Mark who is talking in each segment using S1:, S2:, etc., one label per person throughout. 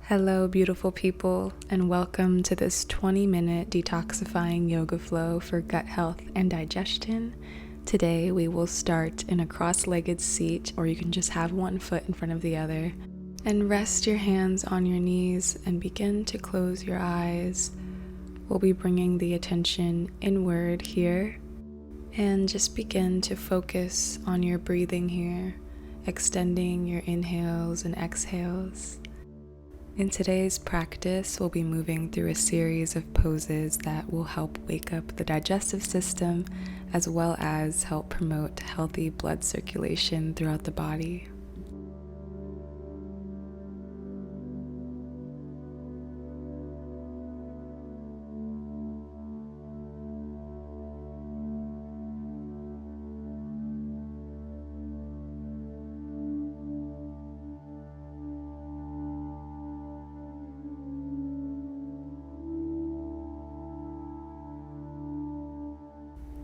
S1: Hello, beautiful people, and welcome to this 20-minute detoxifying yoga flow for gut health and digestion. Today, we will start in a cross-legged seat, or you can just have one foot in front of the other, and rest your hands on your knees and begin to close your eyes. We'll be bringing the attention inward here, and just begin to focus on your breathing here, extending your inhales and exhales. In today's practice, we'll be moving through a series of poses that will help wake up the digestive system as well as help promote healthy blood circulation throughout the body.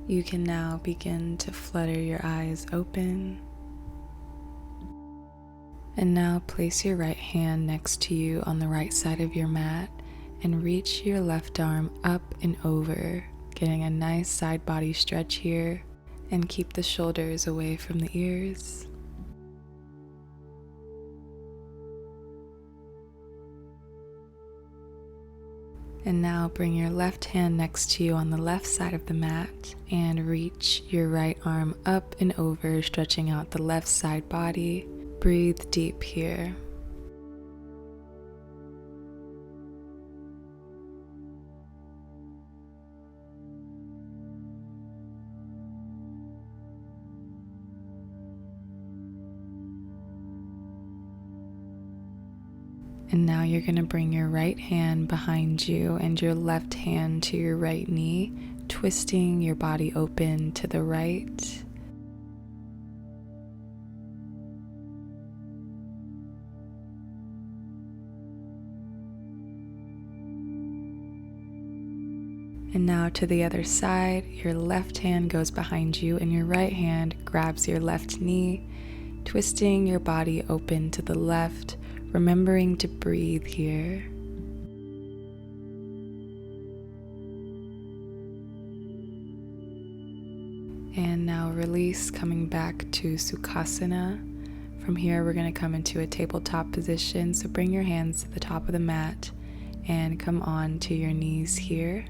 S1: You can now begin to flutter your eyes open. And now place your right hand next to you on the right side of your mat and reach your left arm up and over, getting a nice side body stretch here, and keep the shoulders away from the ears. And now bring your left hand next to you on the left side of the mat and reach your right arm up and over, stretching out the left side body. Breathe deep here. And now you're going to bring your right hand behind you and your left hand to your right knee, twisting your body open to the right. And now to the other side, your left hand goes behind you and your right hand grabs your left knee, twisting your body open to the left, remembering to breathe here. And now release, coming back to Sukhasana. From here, we're going to come into a tabletop position. So bring your hands to the top of the mat and come on to your knees here.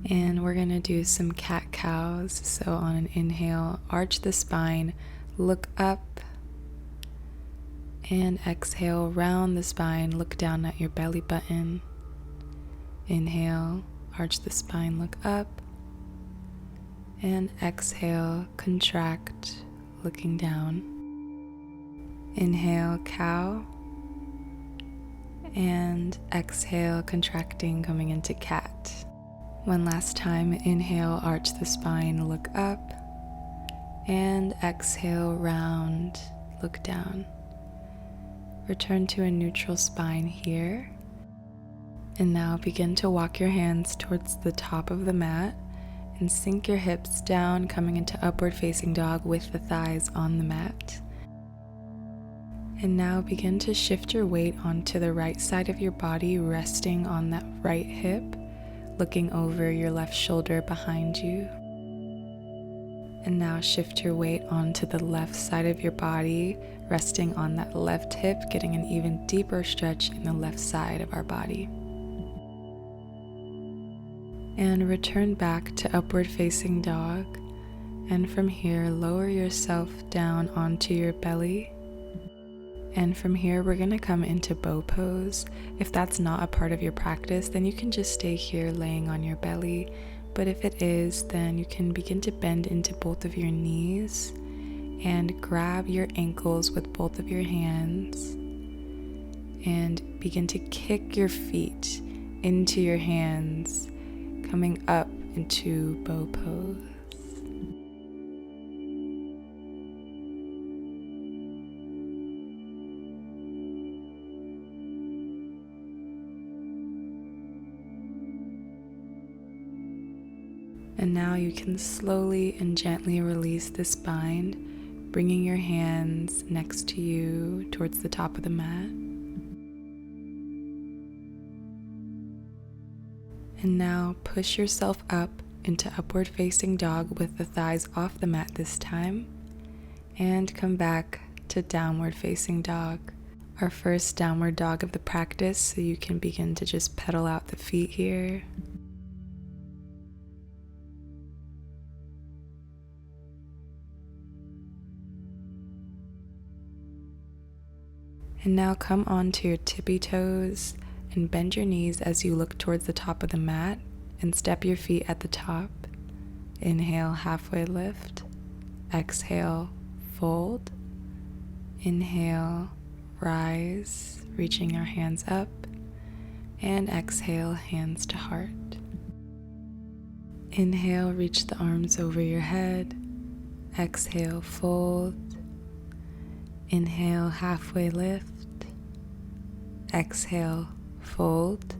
S1: And we're going to do some cat-cows. So on an inhale, arch the spine, look up, and exhale, round the spine, look down at your belly button. Inhale, arch the spine, look up. And exhale, contract, looking down. Inhale, cow. And exhale, contracting, coming into cat. One last time, inhale, arch the spine, look up. And exhale, round, look down. Return to a neutral spine here. And now begin to walk your hands towards the top of the mat and sink your hips down, coming into upward facing dog with the thighs on the mat. And now begin to shift your weight onto the right side of your body, resting on that right hip, looking over your left shoulder behind you. And now shift your weight onto the left side of your body, resting on that left hip, getting an even deeper stretch in the left side of our body. And return back to upward facing dog. And from here, lower yourself down onto your belly. And from here, we're going to come into bow pose. If that's not a part of your practice, then you can just stay here laying on your belly. But if it is, then you can begin to bend into both of your knees and grab your ankles with both of your hands and begin to kick your feet into your hands, coming up into bow pose. And now you can slowly and gently release the spine, bringing your hands next to you towards the top of the mat. And now push yourself up into upward facing dog with the thighs off the mat this time, and come back to downward facing dog, our first downward dog of the practice, so you can begin to just pedal out the feet here. And now come onto your tippy toes and bend your knees as you look towards the top of the mat and step your feet at the top. Inhale, halfway lift. Exhale, fold. Inhale, rise, reaching our hands up. And exhale, hands to heart. Inhale, reach the arms over your head. Exhale, fold. Inhale, halfway lift. Exhale, fold.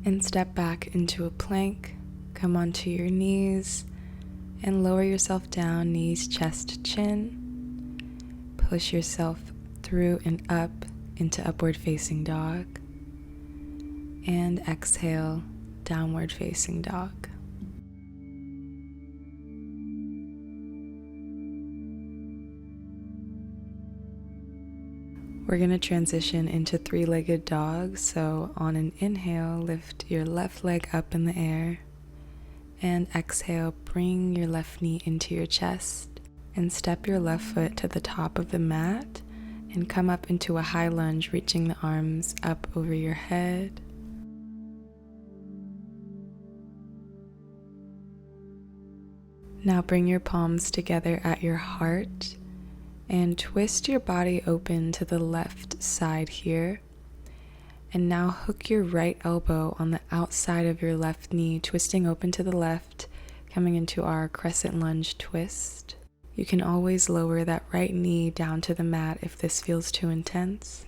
S1: And step back into a plank. Come onto your knees and lower yourself down, knees, chest, chin. Push yourself through and up into upward facing dog. And exhale, downward facing dog. We're going to transition into three-legged dog. So on an inhale, lift your left leg up in the air. And exhale, bring your left knee into your chest. And step your left foot to the top of the mat. And come up into a high lunge, reaching the arms up over your head. Now bring your palms together at your heart. And twist your body open to the left side here. And now hook your right elbow on the outside of your left knee, twisting open to the left, coming into our crescent lunge twist. You can always lower that right knee down to the mat if this feels too intense.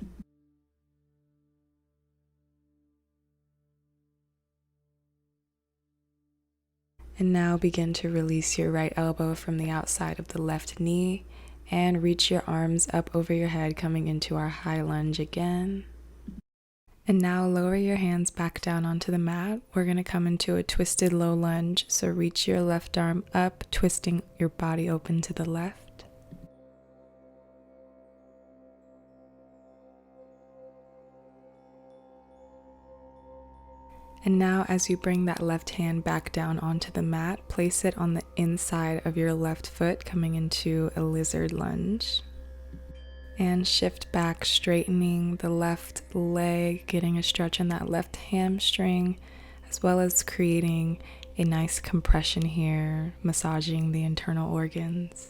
S1: And now begin to release your right elbow from the outside of the left knee and reach your arms up over your head, coming into our high lunge again. And now lower your hands back down onto the mat. We're going to come into a twisted low lunge. So reach your left arm up, twisting your body open to the left. And now as you bring that left hand back down onto the mat, place it on the inside of your left foot, coming into a lizard lunge. And shift back, straightening the left leg, getting a stretch in that left hamstring, as well as creating a nice compression here, massaging the internal organs.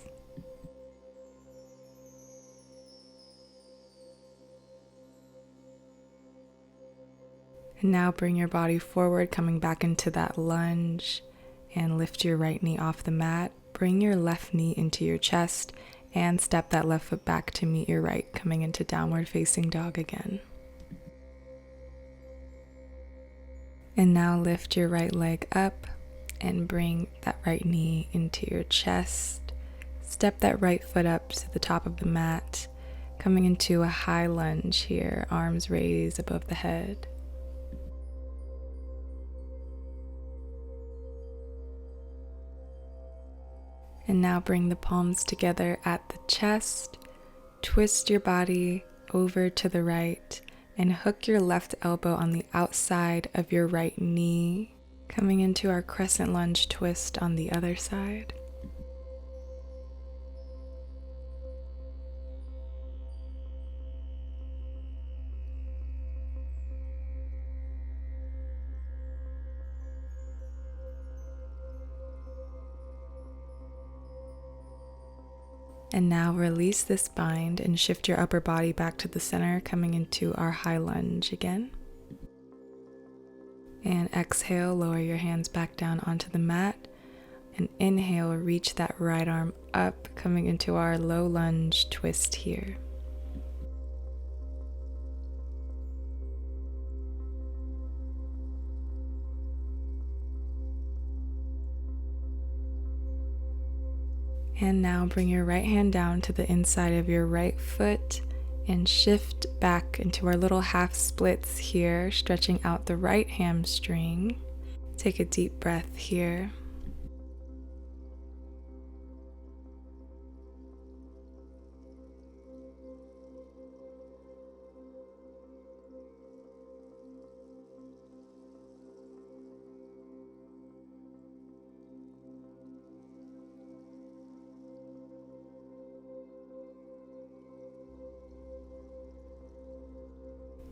S1: And now bring your body forward, coming back into that lunge, and lift your right knee off the mat. Bring your left knee into your chest and step that left foot back to meet your right, coming into downward facing dog again. And now lift your right leg up and bring that right knee into your chest. Step that right foot up to the top of the mat, coming into a high lunge here, arms raised above the head. And now bring the palms together at the chest, twist your body over to the right, and hook your left elbow on the outside of your right knee, coming into our crescent lunge twist on the other side. And now release this bind and shift your upper body back to the center, coming into our high lunge again. And exhale, lower your hands back down onto the mat. And inhale, reach that right arm up, coming into our low lunge twist here. And now bring your right hand down to the inside of your right foot and shift back into our little half splits here, stretching out the right hamstring. Take a deep breath here.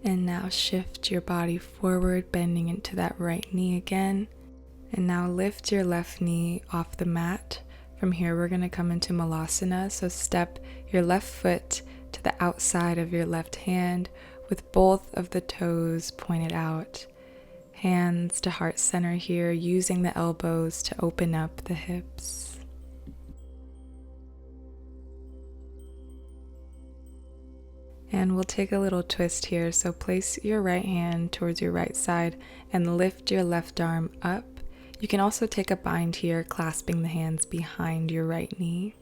S1: And now shift your body forward, bending into that right knee again. And now lift your left knee off the mat. From here, we're going to come into malasana. So step your left foot to the outside of your left hand with both of the toes pointed out. Hands to heart center here, using the elbows to open up the hips. And we'll take a little twist here. So place your right hand towards your right side and lift your left arm up. You can also take a bind here, clasping the hands behind your right knee.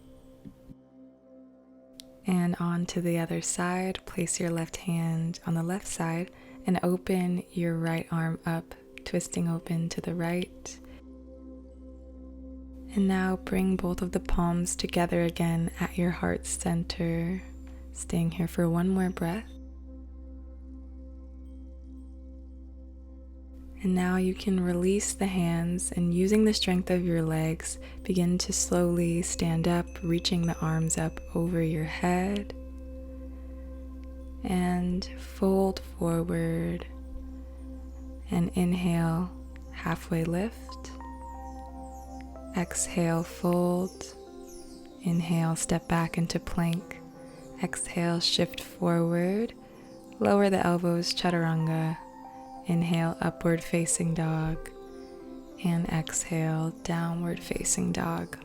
S1: And on to the other side, place your left hand on the left side and open your right arm up, twisting open to the right. And now bring both of the palms together again at your heart center. Staying here for one more breath. And now you can release the hands and using the strength of your legs, begin to slowly stand up, reaching the arms up over your head. And fold forward. And inhale, halfway lift. Exhale, fold. Inhale, step back into plank. Exhale, shift forward, lower the elbows, chaturanga. Inhale, upward facing dog. And exhale, downward facing dog.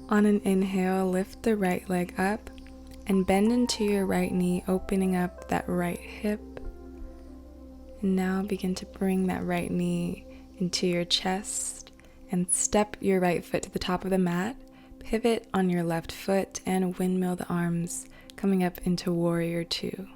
S1: On an inhale, lift the right leg up and bend into your right knee, opening up that right hip. And now begin to bring that right knee into your chest and step your right foot to the top of the mat, pivot on your left foot and windmill the arms, coming up into warrior two.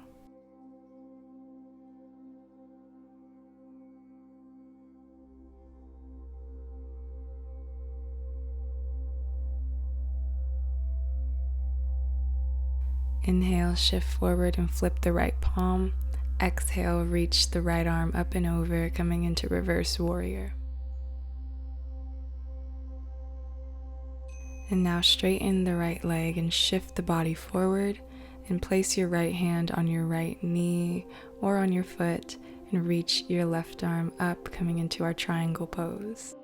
S1: Inhale, shift forward and flip the right palm. Exhale, reach the right arm up and over, coming into reverse warrior. And now straighten the right leg and shift the body forward and place your right hand on your right knee or on your foot and reach your left arm up, coming into our triangle pose.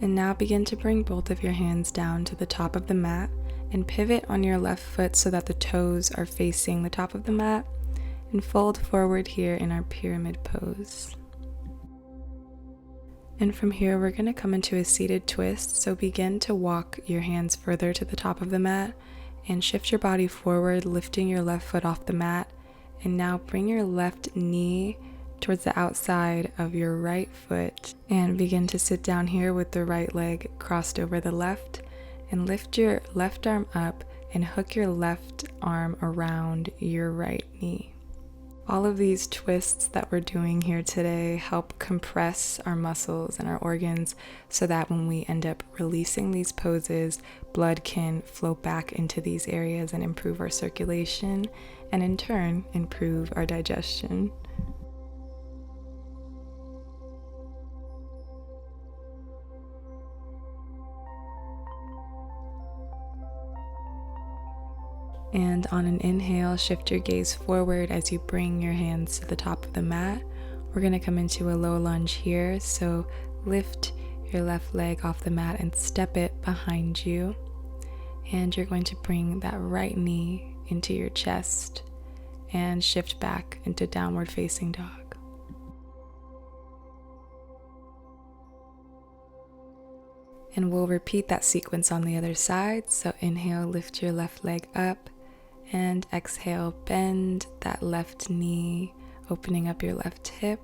S1: And now begin to bring both of your hands down to the top of the mat and pivot on your left foot so that the toes are facing the top of the mat, and fold forward here in our pyramid pose. And from here we're going to come into a seated twist, so begin to walk your hands further to the top of the mat and shift your body forward, lifting your left foot off the mat, and now bring your left knee towards the outside of your right foot and begin to sit down here with the right leg crossed over the left, and lift your left arm up and hook your left arm around your right knee. All of these twists that we're doing here today help compress our muscles and our organs so that when we end up releasing these poses, blood can flow back into these areas and improve our circulation, and in turn improve our digestion. And on an inhale, shift your gaze forward as you bring your hands to the top of the mat. We're going to come into a low lunge here, so lift your left leg off the mat and step it behind you. And you're going to bring that right knee into your chest and shift back into downward facing dog. And we'll repeat that sequence on the other side. So inhale, lift your left leg up, and exhale, bend that left knee, opening up your left hip.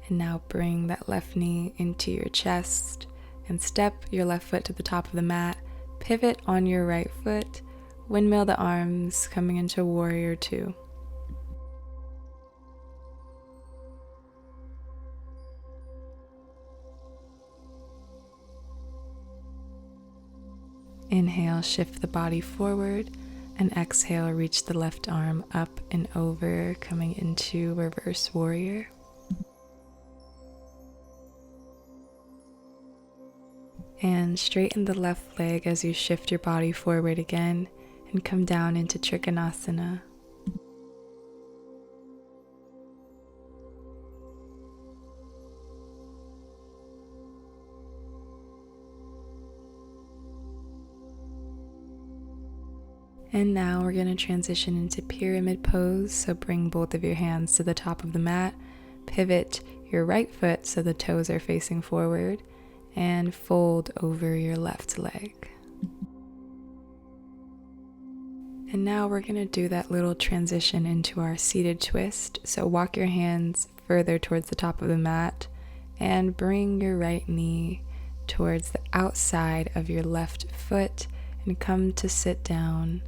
S1: And now bring that left knee into your chest and step your left foot to the top of the mat. Pivot on your right foot, windmill the arms, coming into warrior two. Inhale, shift the body forward, and exhale, reach the left arm up and over, coming into reverse warrior. And straighten the left leg as you shift your body forward again and come down into Trikonasana. And now we're going to transition into pyramid pose. So bring both of your hands to the top of the mat, pivot your right foot so the toes are facing forward, and fold over your left leg. And now we're going to do that little transition into our seated twist. So walk your hands further towards the top of the mat and bring your right knee towards the outside of your left foot and come to sit down.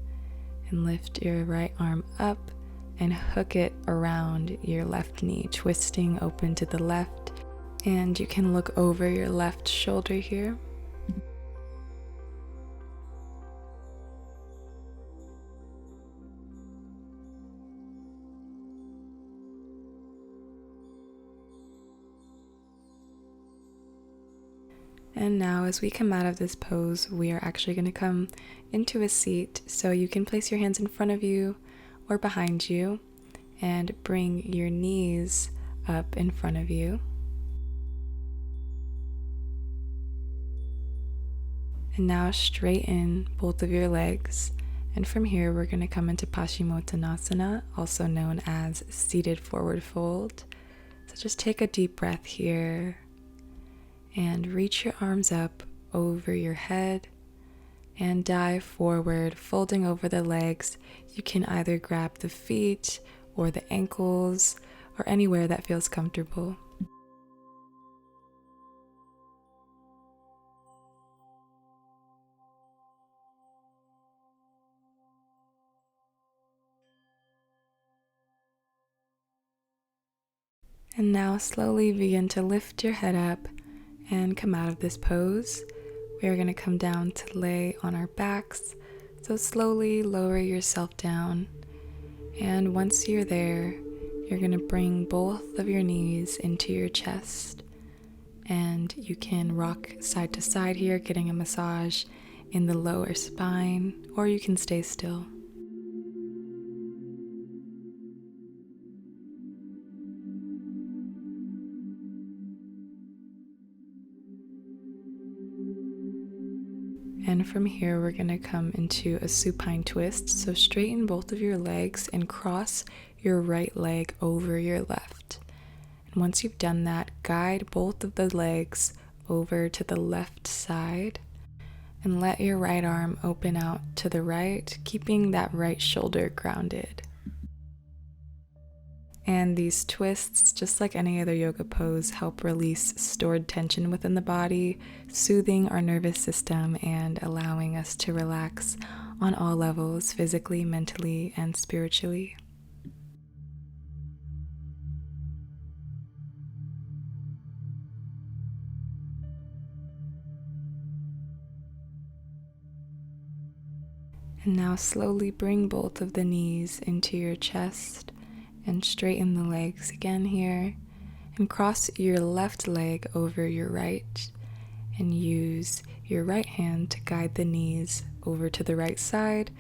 S1: And lift your right arm up and hook it around your left knee, twisting open to the left. And you can look over your left shoulder here. And now as we come out of this pose, we are actually going to come into a seat. So you can place your hands in front of you or behind you and bring your knees up in front of you. And now straighten both of your legs. And from here, we're going to come into Paschimottanasana, also known as seated forward fold. So just take a deep breath here. And reach your arms up over your head and dive forward, folding over the legs. You can either grab the feet or the ankles or anywhere that feels comfortable. And now slowly begin to lift your head up and come out of this pose. We are going to come down to lay on our backs. So slowly lower yourself down. And once you're there, you're going to bring both of your knees into your chest. And you can rock side to side here, getting a massage in the lower spine, or you can stay still. And from here, we're going to come into a supine twist. So straighten both of your legs and cross your right leg over your left. And once you've done that, guide both of the legs over to the left side and let your right arm open out to the right, keeping that right shoulder grounded. And these twists, just like any other yoga pose, help release stored tension within the body, soothing our nervous system and allowing us to relax on all levels, physically, mentally, and spiritually. And now slowly bring both of the knees into your chest and straighten the legs again here, and cross your left leg over your right and use your right hand to guide the knees over to the right side,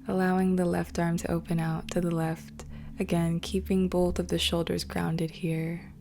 S1: allowing the left arm to open out to the left, again keeping both of the shoulders grounded here.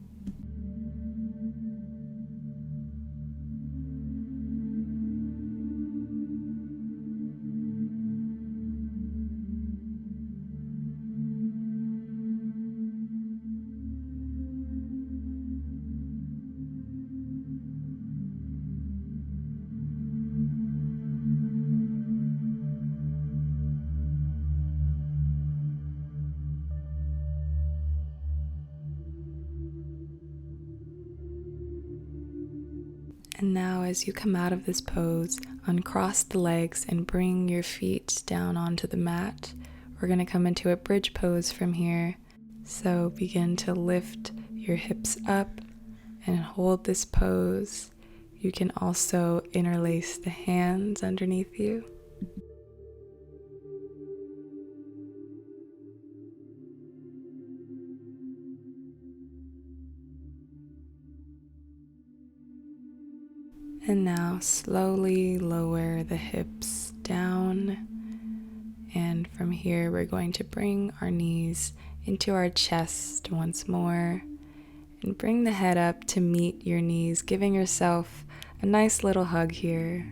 S1: And now as you come out of this pose, uncross the legs and bring your feet down onto the mat. We're going to come into a bridge pose from here. So begin to lift your hips up and hold this pose. You can also interlace the hands underneath you. And now slowly lower the hips down. And from here, we're going to bring our knees into our chest once more. And bring the head up to meet your knees, giving yourself a nice little hug here.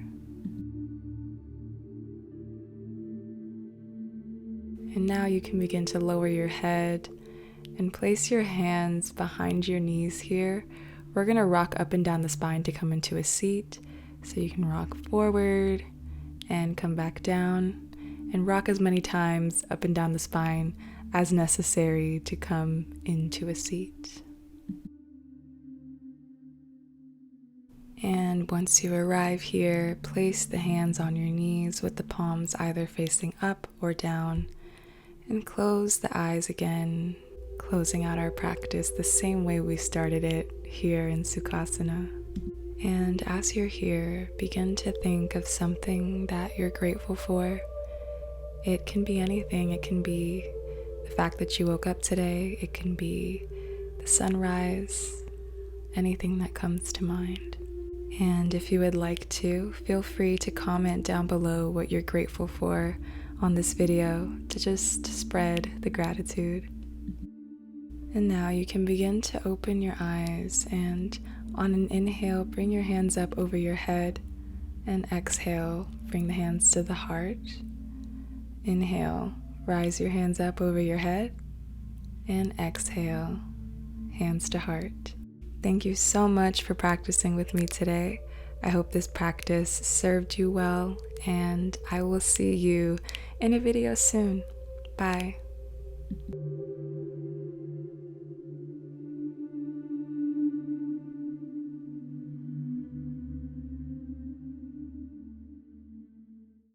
S1: And now you can begin to lower your head and place your hands behind your knees here. We're going to rock up and down the spine to come into a seat. So you can rock forward and come back down and rock as many times up and down the spine as necessary to come into a seat. And once you arrive here, place the hands on your knees with the palms either facing up or down, and close the eyes again, closing out our practice the same way we started it here in Sukhasana. And as you're here, begin to think of something that you're grateful for. It can be anything. It can be the fact that you woke up today. It can be the sunrise, anything that comes to mind. And if you would like to, feel free to comment down below what you're grateful for on this video to just spread the gratitude. And now you can begin to open your eyes, and on an inhale, bring your hands up over your head, and exhale, bring the hands to the heart. Inhale, rise your hands up over your head, and exhale, hands to heart. Thank you so much for practicing with me today. I hope this practice served you well, and I will see you in a video soon. Bye.